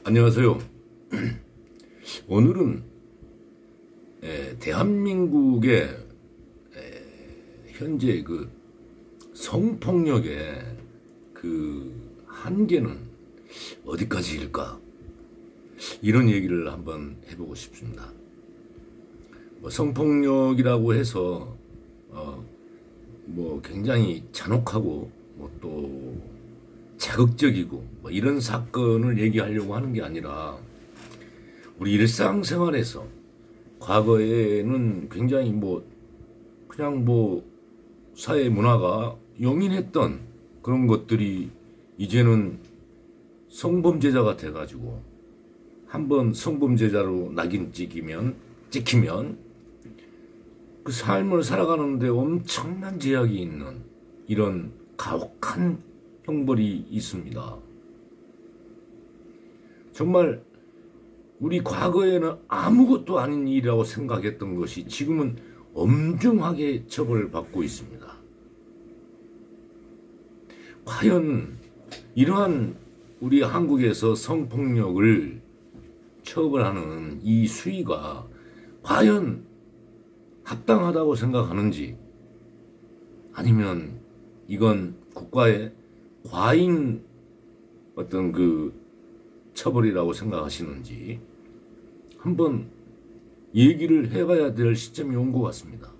안녕하세요. 오늘은 대한민국의 현재 그 성폭력의 그 한계는 어디까지일까? 이런 얘기를 한번 해보고 싶습니다. 성폭력이라고 해서 굉장히 잔혹하고 또 자극적이고 이런 사건을 얘기하려고 하는 게 아니라 우리 일상생활에서 과거에는 굉장히 그냥 사회 문화가 용인했던 그런 것들이 이제는 성범죄자가 돼가지고 한번 성범죄자로 낙인 찍히면 그 삶을 살아가는데 엄청난 제약이 있는 이런 가혹한 형벌이 있습니다. 정말 우리 과거에는 아무것도 아닌 일이라고 생각했던 것이 지금은 엄중하게 처벌받고 있습니다. 과연 이러한 우리 한국에서 성폭력을 처벌하는 이 수위가 과연 합당하다고 생각하는지, 아니면 이건 국가의 과잉 어떤 그 처벌이라고 생각하시는지 한번 얘기를 해봐야 될 시점이 온 것 같습니다.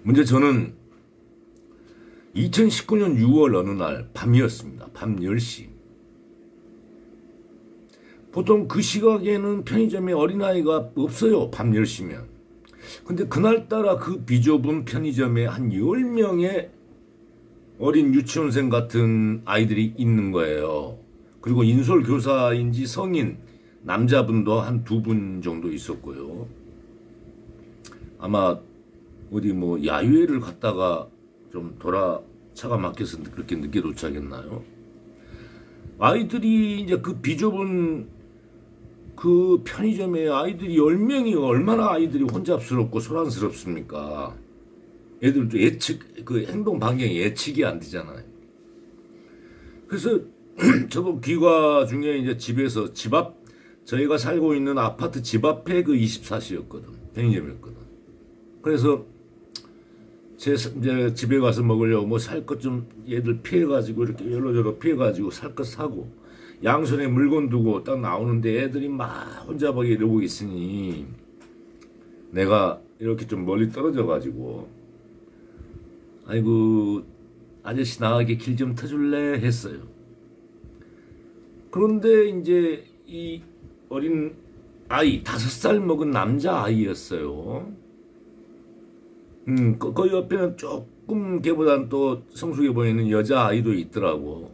먼저 저는 2019년 6월 어느 날 밤이었습니다. 밤 10시. 보통 그 시각에는 편의점에 어린아이가 없어요. 밤 10시면. 근데 그날따라 그 비좁은 편의점에 한 10명의 어린 유치원생 같은 아이들이 있는 거예요. 그리고 인솔교사인지 성인 남자분도 한 2분 정도 있었고요. 아마 어디 야유회를 갔다가 좀 차가 막혀서 그렇게 늦게 도착했나요? 아이들이 이제 그 비좁은 그 편의점에 아이들이 10명이 얼마나 아이들이 혼잡스럽고 소란스럽습니까? 애들도 그 행동 반경이 예측이 안 되잖아요. 그래서 저도 귀가 중에 이제 집에서 저희가 살고 있는 아파트 집 앞에 그 24시였거든. 편의점이었거든. 그래서 이제 집에 가서 먹으려고 살 것 좀 얘들 피해가지고 이렇게 여로저로 피해가지고 살 것 사고 양손에 물건 두고 딱 나오는데 애들이 막 혼자밖에 이러고 있으니 내가 이렇게 좀 멀리 떨어져가지고 아이고 아저씨 나가게 길 좀 터줄래 했어요. 그런데 이제 이 어린 아이 5살 먹은 남자 아이였어요. 그 옆에는 조금 걔보다는 또 성숙해 보이는 여자 아이도 있더라고.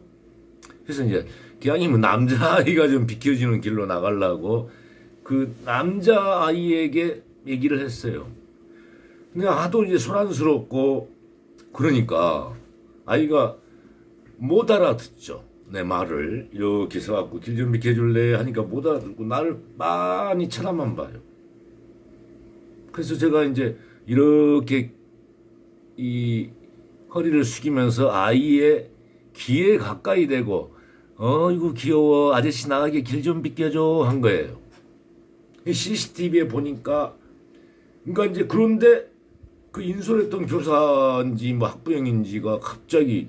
그래서 이제 기왕이 남자 아이가 좀 비켜주는 길로 나가려고 그 남자 아이에게 얘기를 했어요. 근데 하도 이제 소란스럽고 그러니까 아이가 못 알아듣죠. 내 말을 이렇게 서갖고 길 좀 비켜줄래 하니까 못 알아듣고 나를 빤히 쳐다만 봐요. 그래서 제가 이제 이렇게 이 허리를 숙이면서 아이의 귀에 가까이 대고 이거 귀여워 아저씨 나가게 길 좀 비켜줘 한 거예요. CCTV에 보니까 그러니까 이제 그런데 그 인솔했던 교사인지 학부형인지가 갑자기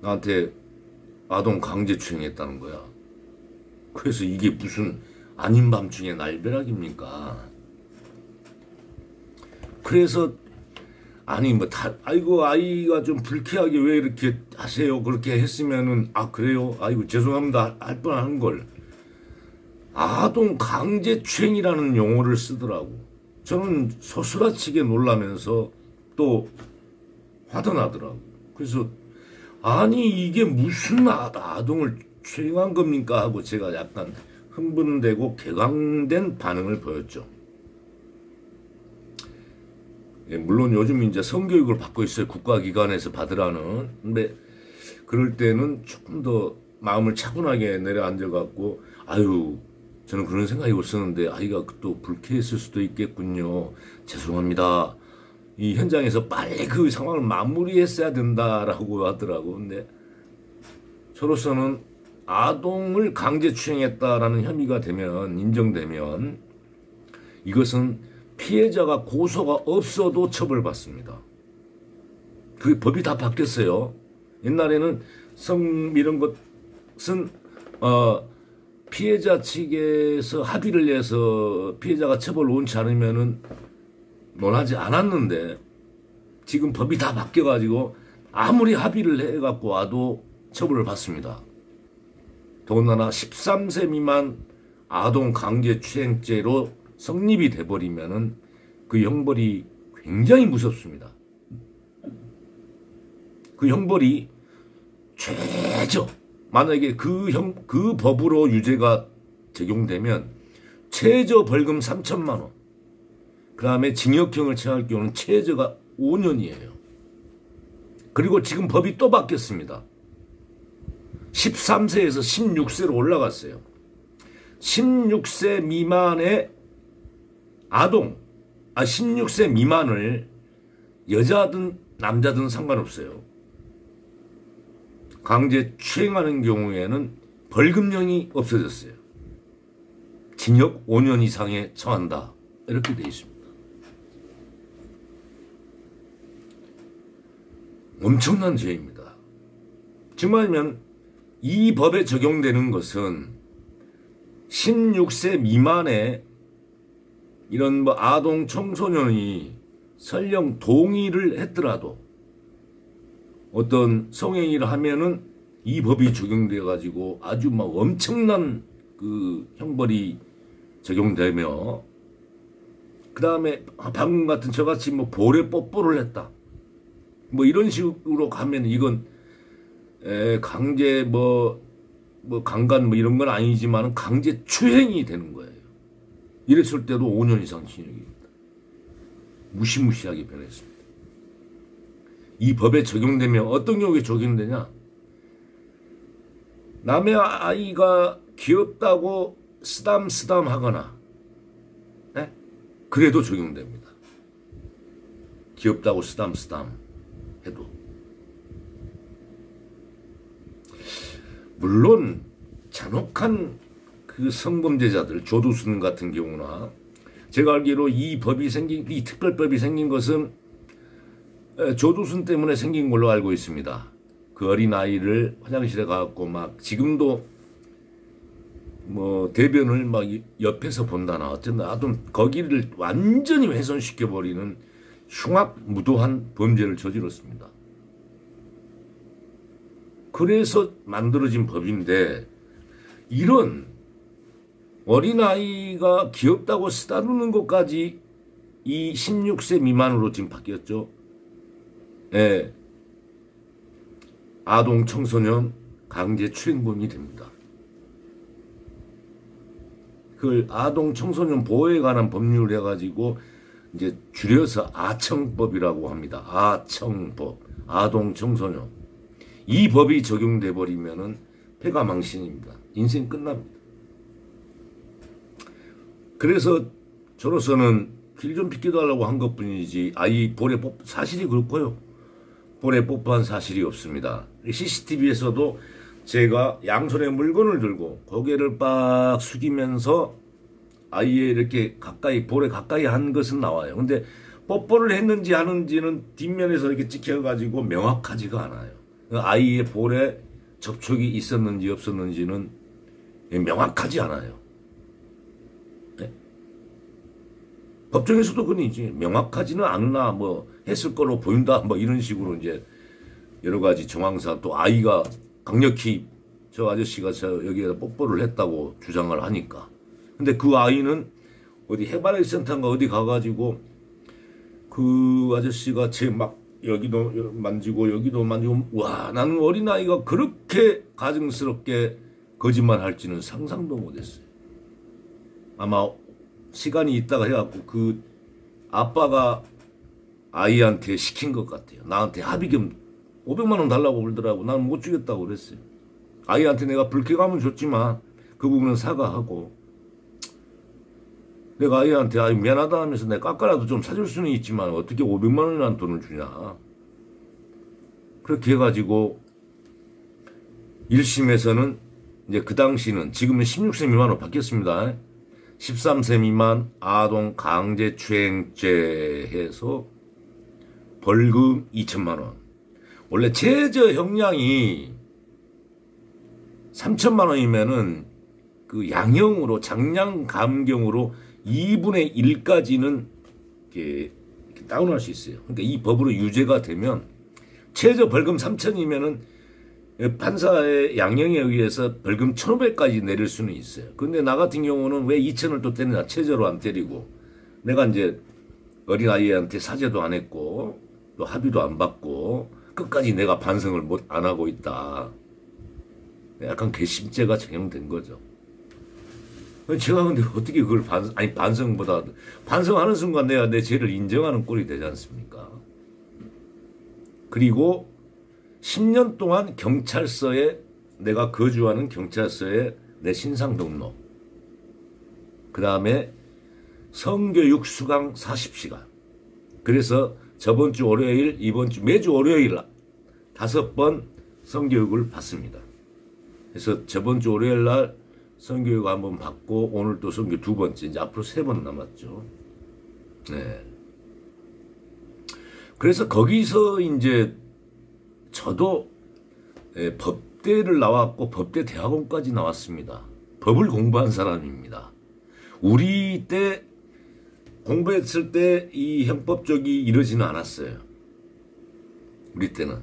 나한테 아동 강제추행했다는 거야. 그래서 이게 무슨 아닌 밤중에 날벼락입니까? 그래서 아니 아이고 아이가 좀 불쾌하게 왜 이렇게 하세요? 그렇게 했으면은 그래요? 아이고 죄송합니다 할 뻔한 걸 아동 강제추행이라는 용어를 쓰더라고. 저는 소스라치게 놀라면서 또 화도 나더라고. 그래서 아니 이게 무슨 아동을 추행한 겁니까 하고 제가 약간 흥분되고 격앙된 반응을 보였죠. 물론 요즘 이제 성교육을 받고 있어요. 국가기관에서 받으라는. 근데 그럴 때는 조금 더 마음을 차분하게 내려앉아갖고 저는 그런 생각이 없었는데 아이가 또 불쾌했을 수도 있겠군요. 죄송합니다. 이 현장에서 빨리 그 상황을 마무리했어야 된다라고 하더라고. 근데 저로서는 아동을 강제추행했다라는 혐의가 되면, 인정되면 이것은 피해자가 고소가 없어도 처벌받습니다. 그 법이 다 바뀌었어요. 옛날에는 이런 것은 피해자 측에서 합의를 해서 피해자가 처벌을 원치 않으면은 논하지 않았는데, 지금 법이 다 바뀌어가지고 아무리 합의를 해갖고 와도 처벌을 받습니다. 더군다나 13세 미만 아동 강제추행죄로 성립이 돼버리면은 그 형벌이 굉장히 무섭습니다. 그 형벌이 최저, 만약에 그 법으로 유죄가 적용되면 최저 벌금 3천만 원, 그 다음에 징역형을 처할 경우는 최저가 5년이에요. 그리고 지금 법이 또 바뀌었습니다. 13세에서 16세로 올라갔어요. 16세 미만의 16세 미만을 여자든 남자든 상관없어요. 강제 추행하는 경우에는 벌금형이 없어졌어요. 징역 5년 이상에 처한다. 이렇게 되어 있습니다. 엄청난 죄입니다. 즉 말하면 이 법에 적용되는 것은 16세 미만의 이런 아동 청소년이 설령 동의를 했더라도 어떤 성행위를 하면은 이 법이 적용되어 가지고 아주 엄청난 그 형벌이 적용되며, 그 다음에 방금 같은 저같이 볼에 뽀뽀를 했다, 이런 식으로 가면 이건 강제 강간 이런 건 아니지만 강제 추행이 되는 거예요. 이랬을 때도 5년 이상 징역입니다. 무시무시하게 변했습니다. 이 법에 적용되면 어떤 경우에 적용되냐? 남의 아이가 귀엽다고 쓰담쓰담 하거나, 네? 그래도 적용됩니다. 귀엽다고 쓰담쓰담 해도. 물론 잔혹한 그 성범죄자들, 조두순 같은 경우나, 제가 알기로 이 특별법이 생긴 것은 조두순 때문에 생긴 걸로 알고 있습니다. 그 어린아이를 화장실에 가갖고 지금도 대변을 옆에서 본다나 어쩐다 하여튼 거기를 완전히 훼손시켜버리는 흉악무도한 범죄를 저질렀습니다. 그래서 만들어진 법인데, 이런 어린아이가 귀엽다고 쓰다듬는 것까지 이 16세 미만으로 지금 바뀌었죠. 예. 아동 청소년 강제 추행범이 됩니다. 그 아동 청소년 보호에 관한 법률을 해가지고 이제 줄여서 아청법이라고 합니다. 아청법. 아동 청소년. 이 법이 적용돼 버리면은 패가망신입니다. 인생 끝납니다. 그래서 저로서는 길 좀 비켜달라고 한 것뿐이지 아이 볼에 사실이 그렇고요. 볼에 뽀뽀한 사실이 없습니다. CCTV에서도 제가 양손에 물건을 들고 고개를 빡 숙이면서 아이의 이렇게 볼에 가까이 한 것은 나와요. 근데 뽀뽀를 했는지 하는지는 뒷면에서 이렇게 찍혀가지고 명확하지가 않아요. 아이의 볼에 접촉이 있었는지 없었는지는 명확하지 않아요. 네? 법정에서도 그러지 명확하지는 않으나 했을 거로 보인다 이런 식으로 이제 여러 가지 정황상 또 아이가 강력히 저 아저씨가 여기에다 뽀뽀를 했다고 주장을 하니까. 근데 그 아이는 어디 해바라기 센터인가 어디 가가지고 그 아저씨가 여기도 만지고 여기도 만지고, 와, 나는 어린아이가 그렇게 가증스럽게 거짓말할지는 상상도 못했어요. 아마 시간이 있다가 해갖고 그 아빠가 아이한테 시킨 것 같아요. 나한테 합의금 500만 원 달라고 그러더라고. 나는 못 주겠다고 그랬어요. 아이한테 내가 불쾌감은 줬지만 그 부분은 사과하고, 내가 아이한테 미안하다 하면서 내가 깎아라도 좀 사줄 수는 있지만 어떻게 500만 원이라는 돈을 주냐. 그렇게 해가지고 1심에서는 이제 그 당시는 지금은 16세 미만으로 바뀌었습니다. 13세 미만 아동 강제추행죄 해서 벌금 2천만 원. 원래 최저 형량이 3천만 원이면은 그 양형으로 장량 감경으로 2분의 1까지는 이렇게 다운할 수 있어요. 그러니까 이 법으로 유죄가 되면 최저 벌금 3천이면은 판사의 양형에 의해서 벌금 1,500까지 내릴 수는 있어요. 근데 나 같은 경우는 왜 2천을 또 때리냐, 최저로 안 때리고 내가 이제 어린아이한테 사죄도 안 했고 또 합의도 안 받고 끝까지 내가 반성을 안 하고 있다. 약간 괘씸죄가 적용된 거죠. 제가 근데 어떻게 그걸 반성보다 반성하는 순간 내가 내 죄를 인정하는 꼴이 되지 않습니까? 그리고 10년 동안 경찰서에 내가 거주하는 경찰서에 내 신상 등록, 그 다음에 성교육 수강 40시간. 그래서 저번 주 월요일, 이번 주 매주 월요일 5번 성교육을 받습니다. 그래서 저번 주 월요일 날 성교육 한번 받고 오늘 또 성교 2번째, 이제 앞으로 3번 남았죠. 네. 그래서 거기서 이제 저도 법대를 나왔고 법대 대학원까지 나왔습니다. 법을 공부한 사람입니다. 우리 때 공부했을 때 이 형법 쪽이 이러지는 않았어요. 우리 때는.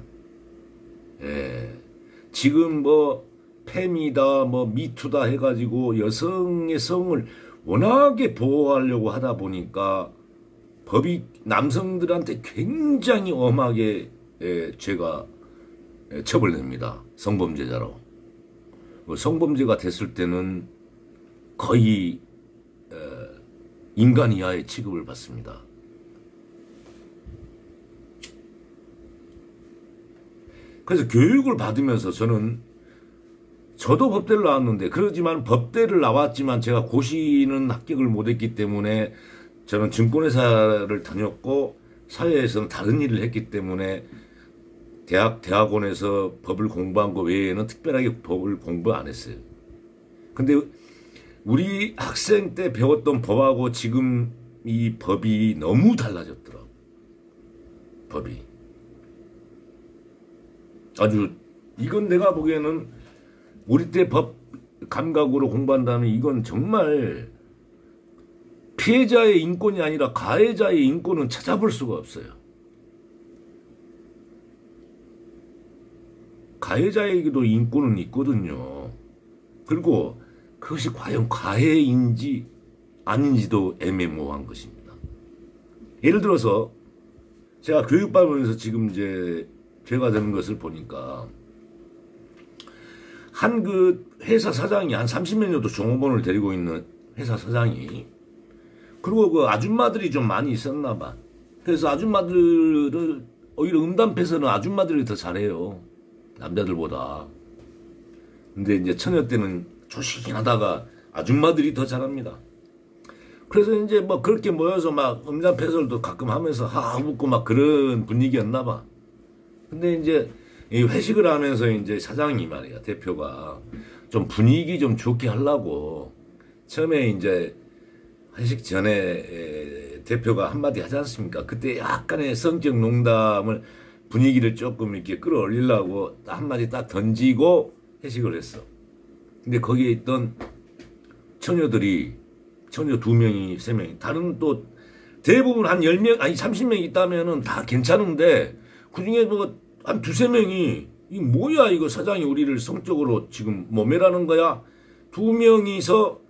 지금 뭐 페미다 뭐 미투다 해가지고 여성의 성을 워낙에 보호하려고 하다 보니까 법이 남성들한테 굉장히 엄하게 죄가 처벌됩니다. 성범죄자로. 성범죄가 됐을 때는 거의 인간 이하의 취급을 받습니다. 그래서 교육을 받으면서 저도 법대를 나왔는데, 그러지만 법대를 나왔지만 제가 고시는 합격을 못했기 때문에 저는 증권회사를 다녔고 사회에서는 다른 일을 했기 때문에 대학원에서 법을 공부한 거 외에는 특별하게 법을 공부 안 했어요. 근데 우리 학생 때 배웠던 법하고 지금 이 법이 너무 달라졌더라고. 법이. 아주, 이건 내가 보기에는 우리 때 법 감각으로 공부한다면 이건 정말 피해자의 인권이 아니라 가해자의 인권은 찾아볼 수가 없어요. 가해자에게도 인권은 있거든요. 그리고 그것이 과연 가해인지 아닌지도 애매모호한 것입니다. 예를 들어서 제가 교육받으면서 지금 이제 죄가 되는 것을 보니까 한 그 회사 사장이 한 30몇 년도 종업원을 데리고 있는 회사 사장이, 그리고 그 아줌마들이 좀 많이 있었나 봐. 그래서 아줌마들을 오히려 음담패서는 아줌마들이 더 잘해요. 남자들보다. 근데 이제 처녀 때는 조신하다가 아줌마들이 더 잘합니다. 그래서 이제 뭐 그렇게 모여서 막 음담패설도 가끔 하면서 하하 웃고 막 그런 분위기였나 봐. 근데 이제 이 회식을 하면서 이제 사장이 말이야, 대표가 좀 분위기 좀 좋게 하려고 처음에 이제 회식 전에 대표가 한마디 하지 않습니까? 그때 약간의 성적 농담을 분위기를 조금 이렇게 끌어올리려고 한마디 딱 던지고 회식을 했어. 근데 거기에 있던 처녀들이, 처녀 2명이, 3명이, 다른 또 대부분 한 10명, 아니 30명 있다면은 다 괜찮은데 그 중에 뭐 한 2~3명이 이 뭐야 이거 사장이 우리를 성적으로 지금 모멸하는 거야? 2명이서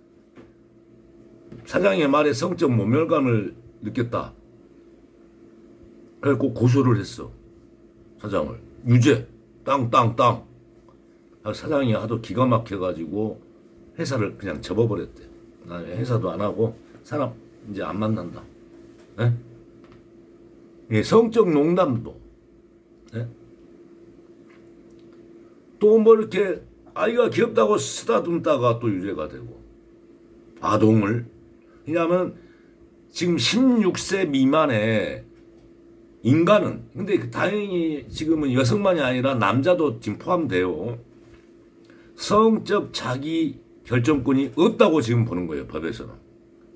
사장의 말에 성적 모멸감을 느꼈다. 그래서 고소를 했어. 사장을. 유죄. 땅. 사장이 하도 기가 막혀가지고 회사를 그냥 접어버렸대. 나 회사도 안 하고 사람 이제 안 만난다. 네? 예, 성적 농담도. 네? 또 뭐 이렇게 아이가 귀엽다고 쓰다듬다가 또 유죄가 되고. 아동을. 왜냐하면 지금 16세 미만의 인간은, 근데 다행히 지금은 여성만이 아니라 남자도 지금 포함돼요. 성적 자기 결정권이 없다고 지금 보는 거예요, 법에서는.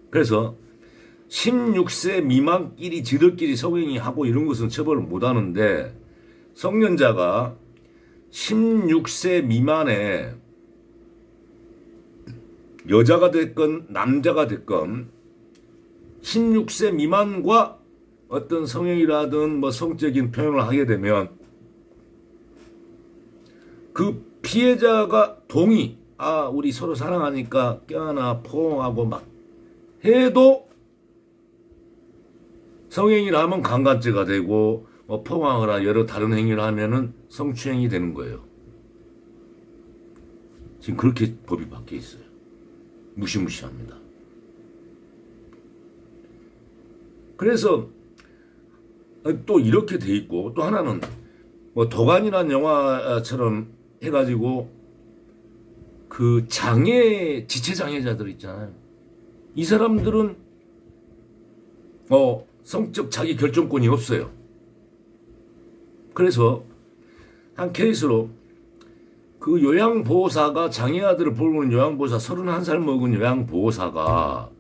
그래서 16세 미만끼리 지들끼리 성행위하고 이런 것은 처벌을 못 하는데, 성년자가 16세 미만의 여자가 됐건 남자가 됐건 16세 미만과 어떤 성행위라든 뭐 성적인 표현을 하게 되면 그 피해자가 동의, 우리 서로 사랑하니까 껴안아 포옹하고 막 해도 성행위를 하면 강간죄가 되고 뭐 포옹하거나 여러 다른 행위를 하면은 성추행이 되는 거예요. 지금 그렇게 법이 바뀌어 있어요. 무시무시합니다. 그래서 또 이렇게 돼 있고, 또 하나는 뭐 도관이라는 영화처럼 해가지고 그 지체장애자들 있잖아요. 이 사람들은 성적 자기 결정권이 없어요. 그래서 한 케이스로 그 요양보호사가 장애 아들을 보는 요양보호사 31살 먹은 요양보호사가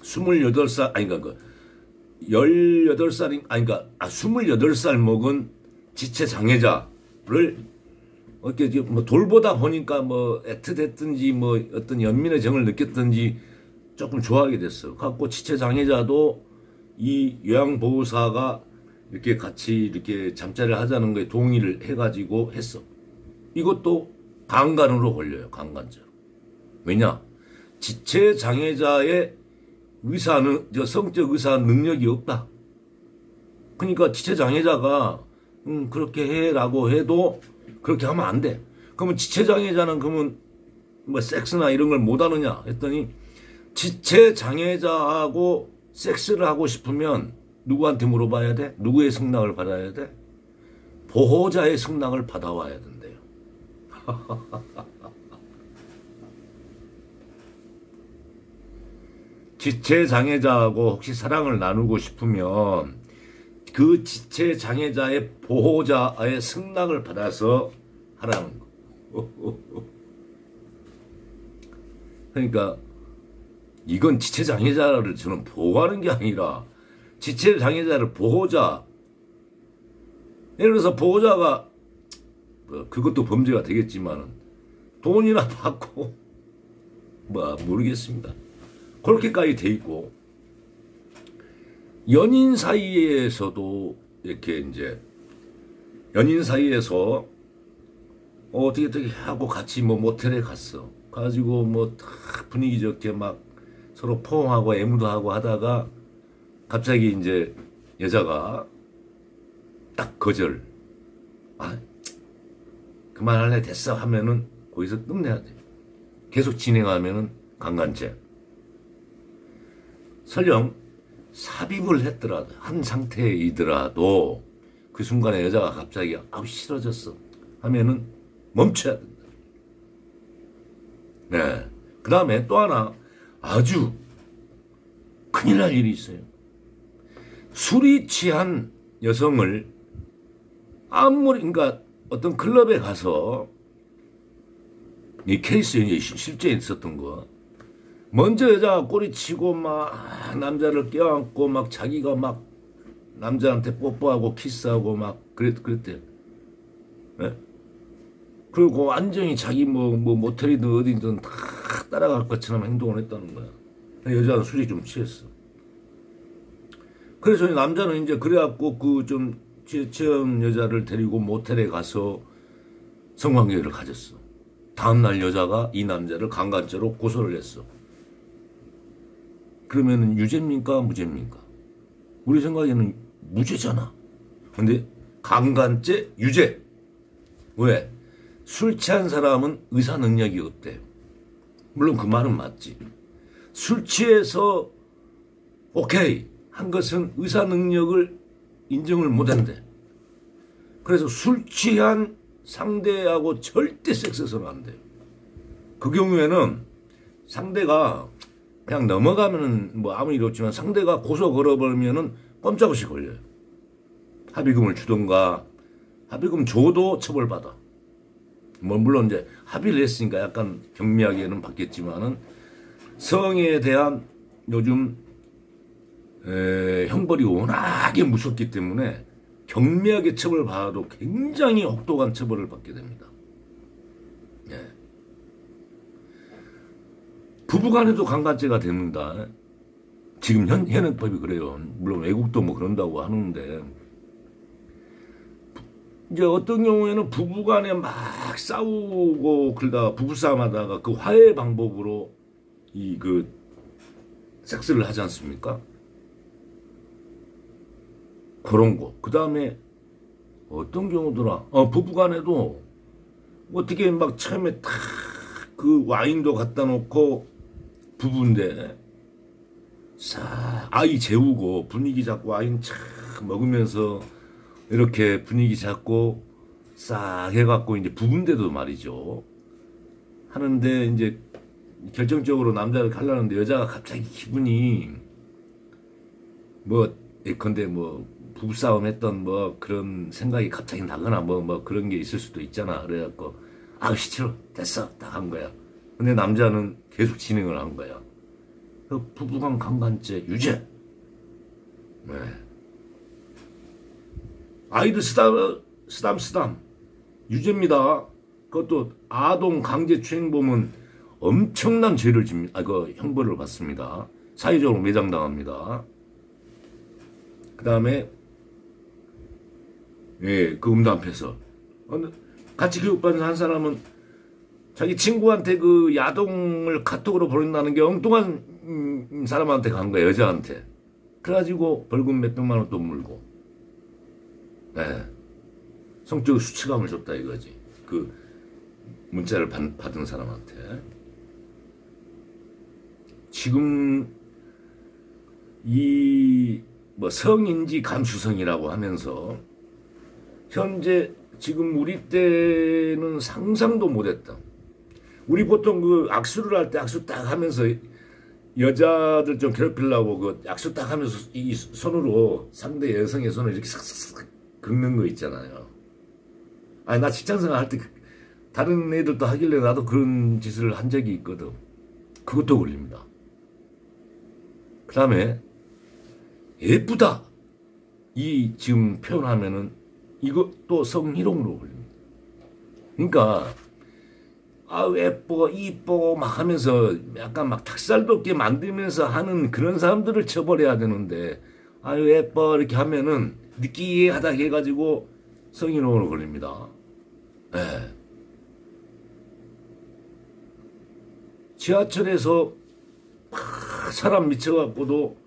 28살, 그러니까 18살, 28살 먹은 지체장애자를 어떻게 뭐 돌보다 보니까 뭐 애틋했든지 뭐 어떤 연민의 정을 느꼈든지 조금 좋아하게 됐어. 갖고 지체장애자도 이 요양보호사가 이렇게 같이 이렇게 잠자리를 하자는 거에 동의를 해가지고 했어. 이것도 강간으로 걸려요. 강간죄로. 왜냐? 지체장애자의 성적 의사 능력이 없다. 그러니까 지체장애자가 그렇게 해라고 해도 그렇게 하면 안 돼. 그러면 지체장애자는 그러면 뭐 섹스나 이런 걸 못하느냐 했더니, 지체장애자하고 섹스를 하고 싶으면 누구한테 물어봐야 돼? 누구의 승낙을 받아야 돼? 보호자의 승낙을 받아와야 된대요. 지체장애자하고 혹시 사랑을 나누고 싶으면 그 지체장애자의 보호자의 승낙을 받아서 하라는 거. 그러니까 이건 지체장애자를 저는 보호하는 게 아니라 지체장애자를 보호자, 예를 들어서 보호자가 그것도 범죄가 되겠지만 돈이나 받고 모르겠습니다. 그렇게까지 돼 있고, 연인 사이에서도 이렇게 이제 연인 사이에서 어떻게 하고 같이 뭐 모텔에 갔어. 가지고 뭐 딱 분위기 좋게 막 서로 포옹하고 애무도 하고 하다가 갑자기 이제 여자가 딱 거절. 그만할래 됐어 하면은 거기서 끝내야 돼. 계속 진행하면은 강간죄. 설령 삽입을 했더라도, 한 상태이더라도 그 순간에 여자가 갑자기 싫어졌어 하면은 멈춰야 된다. 네. 그 다음에 또 하나 아주 큰일 날 일이 있어요. 술이 취한 여성을 그러니까 어떤 클럽에 가서, 이 케이스에 실제 있었던 거, 먼저 여자가 꼬리치고 막 남자를 껴안고 막 자기가 막 남자한테 뽀뽀하고 키스하고 막 그랬대요. 네? 그리고 완전히 자기 모텔이든 어디든 다 따라갈 것처럼 행동을 했다는 거야. 여자는 술이 좀 취했어. 그래서 남자는 이제 그래갖고 그 좀 취한 여자를 데리고 모텔에 가서 성관계를 가졌어. 다음날 여자가 이 남자를 강간죄로 고소를 했어. 그러면 유죄입니까? 무죄입니까? 우리 생각에는 무죄잖아. 근데 강간죄 유죄. 왜? 술 취한 사람은 의사 능력이 없대요. 물론 그 말은 맞지. 술 취해서 오케이 한 것은 의사 능력을 인정을 못한대. 그래서 술 취한 상대하고 절대 섹스해서는 안 돼요. 그 경우에는 상대가 그냥 넘어가면은 뭐 아무 일 없지만 상대가 고소 걸어버리면은 꼼짝없이 걸려요. 합의금을 주던가, 합의금 줘도 처벌받아. 뭐 물론 이제 합의를 했으니까 약간 경미하게는 받겠지만은 성에 대한 요즘 형벌이 워낙에 무섭기 때문에 경미하게 처벌받아도 굉장히 혹독한 처벌을 받게 됩니다. 예. 부부간에도 강간죄가 됩니다. 지금 현행법이 그래요. 물론 외국도 뭐 그런다고 하는데 이제 어떤 경우에는 부부간에 막 싸우고 그러다가 부부싸움하다가 그 화해 방법으로 그 섹스를 하지 않습니까? 그런 거. 그 다음에 어떤 경우더라. 부부간에도 어떻게 막 처음에 탁 그 와인도 갖다 놓고 부부인데 싹 아이 재우고 분위기 잡고 와인 착 먹으면서 이렇게 분위기 잡고 싹 해갖고 이제 부부인데도 말이죠. 하는데 이제 결정적으로 남자를 가려는데 여자가 갑자기 기분이 뭐 예컨대 뭐 부부싸움 했던 뭐 그런 생각이 갑자기 나거나 뭐 그런 게 있을 수도 있잖아. 그래갖고 아우 싫어 됐어 딱 한 거야. 근데 남자는 계속 진행을 한 거야. 그 부부간 강간죄 유죄. 네. 아이들 쓰담 유죄입니다. 그것도 아동 강제추행범은 엄청난 죄를 집니다. 그 형벌을 받습니다. 사회적으로 매장당합니다. 그 다음에 그 음담패서 같이 교육받는 한 사람은 자기 친구한테 그 야동을 카톡으로 보낸다는 게 엉뚱한 사람한테 간 거야. 여자한테. 그래가지고 벌금 몇백만 원 또 물고. 네. 성적 수치감을 줬다 이거지. 그 문자를 받은 사람한테. 지금 이 뭐 성인지 감수성이라고 하면서 현재 지금 우리 때는 상상도 못했다. 우리 보통 그 악수를 할 때 악수 딱 하면서 여자들 좀 괴롭히려고 그 악수 딱 하면서 이 손으로 상대 여성의 손을 이렇게 싹싹싹 긁는 거 있잖아요. 아니 나 직장생활 할 때 다른 애들도 하길래 나도 그런 짓을 한 적이 있거든. 그것도 걸립니다. 그 다음에 예쁘다 이 지금 표현하면은 이것도 성희롱으로 걸립니다. 그러니까 아우 예뻐 이뻐 막 하면서 약간 막 닭살 돋게 만들면서 하는 그런 사람들을 처벌해야 되는데 아유 예뻐 이렇게 하면은 느끼하다 해가지고 성희롱으로 걸립니다. 네. 지하철에서 사람 미쳐갖고도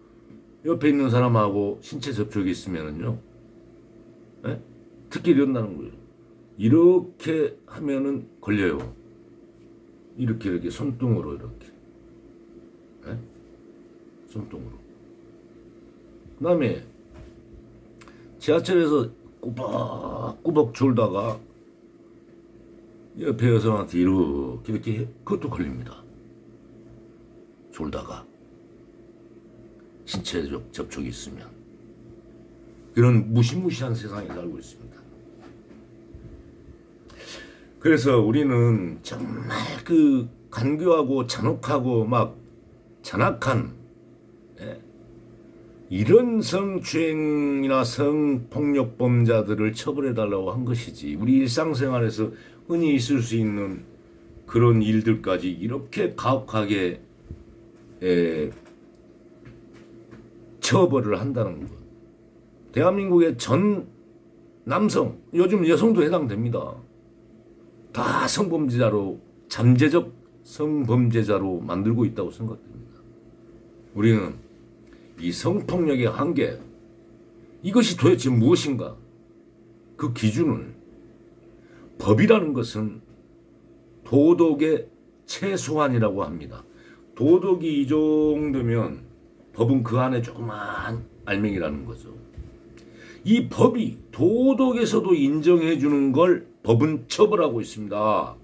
옆에 있는 사람하고 신체 접촉이 있으면은요, 네? 특히 이런다는 거예요. 이렇게 하면은 걸려요. 이렇게 손등으로 이렇게, 네? 손등으로. 그 다음에 지하철에서 꾸벅꾸벅 졸다가 옆에 여성한테 이렇게 그것도 걸립니다. 졸다가 신체적 접촉이 있으면 그런 무시무시한 세상에 살고 있습니다. 그래서 우리는 정말 그 간교하고 잔혹하고 막 잔악한 이런 성추행이나 성폭력범자들을 처벌해달라고 한 것이지 우리 일상생활에서 흔히 있을 수 있는 그런 일들까지 이렇게 가혹하게 처벌을 한다는 것. 대한민국의 전 남성, 요즘 여성도 해당됩니다. 다 성범죄자로, 잠재적 성범죄자로 만들고 있다고 생각됩니다. 우리는 이 성폭력의 한계, 이것이 도대체 무엇인가? 그 기준을, 법이라는 것은 도덕의 최소한이라고 합니다. 도덕이 이 정도면 법은 그 안에 조그만 알맹이라는 거죠. 이 법이 도덕에서도 인정해 주는 걸 법은 처벌하고 있습니다.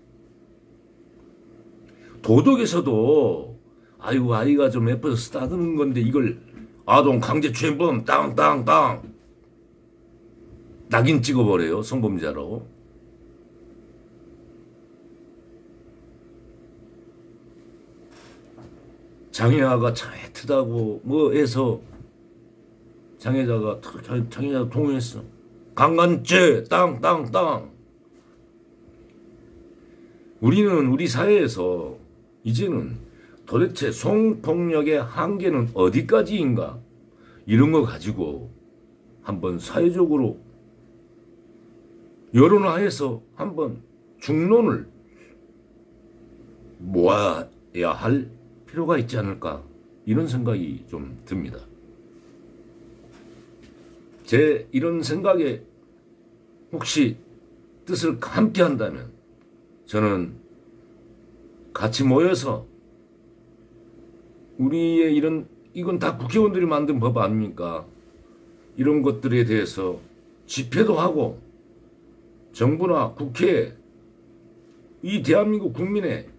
도덕에서도 아이고 아이가 좀 예뻐서 쓰다듬는 건데 이걸 아동 강제추행범 땅땅땅 낙인 찍어버려요. 성범죄자로. 장애아가 참 애틋하고 뭐 해서 장애자가 동요했어. 강간죄 땅. 우리는 우리 사회에서 이제는 도대체 성폭력의 한계는 어디까지인가 이런 거 가지고 한번 사회적으로 여론화해서 한번 중론을 모아야 할 필요가 있지 않을까 이런 생각이 좀 듭니다. 제 이런 생각에 혹시 뜻을 함께 한다면 저는 같이 모여서 우리의 이건 다 국회의원들이 만든 법 아닙니까? 이런 것들에 대해서 집회도 하고 정부나 국회에 이 대한민국 국민의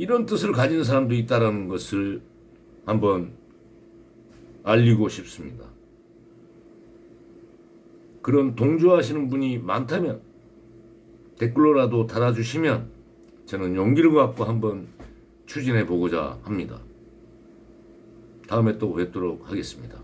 이런 뜻을 가진 사람도 있다는 것을 한번 알리고 싶습니다. 그런 동조하시는 분이 많다면 댓글로라도 달아주시면 저는 용기를 갖고 한번 추진해 보고자 합니다. 다음에 또 뵙도록 하겠습니다.